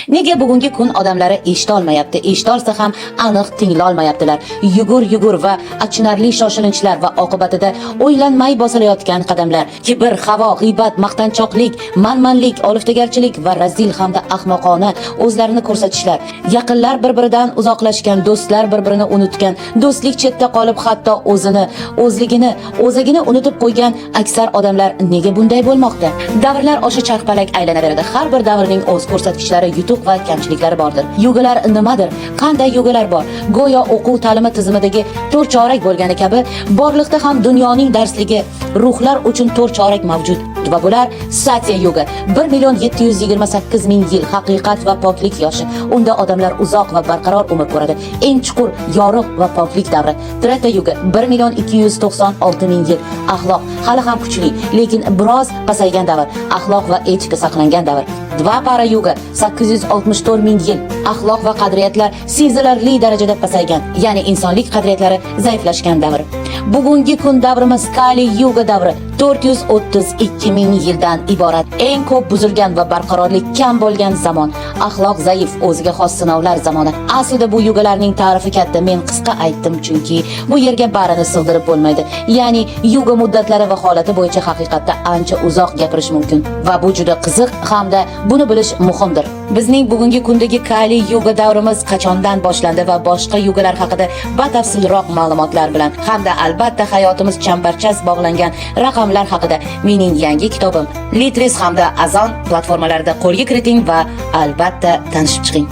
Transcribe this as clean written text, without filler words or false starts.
Nega bugungi kun odamlari eshita olmayapti? Eshita olsa ham aniq tingla olmayaptilar. Yugur va achinarli shoshilinchlar va oqibatida o'ylanmay bosilayotgan qadamlar, kibr, havo, g'iybat, maqtanchoqlik, manmanlik, oliftagarchilik va razil hamda ahmoqona o'zlarini ko'rsatishlar. Yaqinlar bir-biridan uzoqlashgan, do'stlar bir-birini unutgan, do'stlik chetda qolib hatto o'zligini unutib qo'ygan aksar odamlar nega bunday bo'lmoqda? Davrlar osha charxpalak aylanaveradi. Har bir davrning o'z ko'rsatkichlari, yutuq va kamchiliklari bordir. Yogalar nimadir? Qanday yogalar bor? Go'yo o'quv ta'limi tizimidagi 4 chorak bo'lgani kabi, borliqda ham dunyoning darsligi ruhlar uchun 4 chorak mavjud. Va bular Satya yoga 1,728,000 yil haqiqat va poklik yoshi. Unda odamlar uzoq va barqaror umr ko'radi. Eng chuqur, yorug' va poklik davri. Treta yoga 1,296,000 yil. Axloq hali ham kuchli, lekin biroz pasaygan davr. Axloq va etika saqlangan davr. Dvapara yoga 864,000 yil. Axloq va qadriyatlar sezilarli darajada pasaygan, ya'ni insonlik qadriyatlari zaiflashgan davr. Bugungi kun davrimiz Kali yoga davri 432,000 yildan iborat. Eng ko'p buzilgan va barqarorlik kam bo'lgan zamon. Axloq zaif, o'ziga xos sinovlar zamoni. Aslida bu yogalarning ta'rifi katta, men qisqa aytdim chunki bu yerga barini sig'dirib bo'lmaydi. Ya'ni yoga muddatlari va holati bo'yicha haqiqatda ancha uzoq gapirish mumkin va bu juda qiziq hamda buni bilish muhimdir. Bizning bugungi kundagi Kali yoga davrimiz qachondan boshlandi va boshqa yogalar haqida batafsilroq ma'lumotlar bilan hamda albatta hayotimiz chambarchas bog'langan raqamlar haqida mening yangi kitobim Litris hamda Azon platformalarida qo'lga kiriting va albatta tanishib chiqing.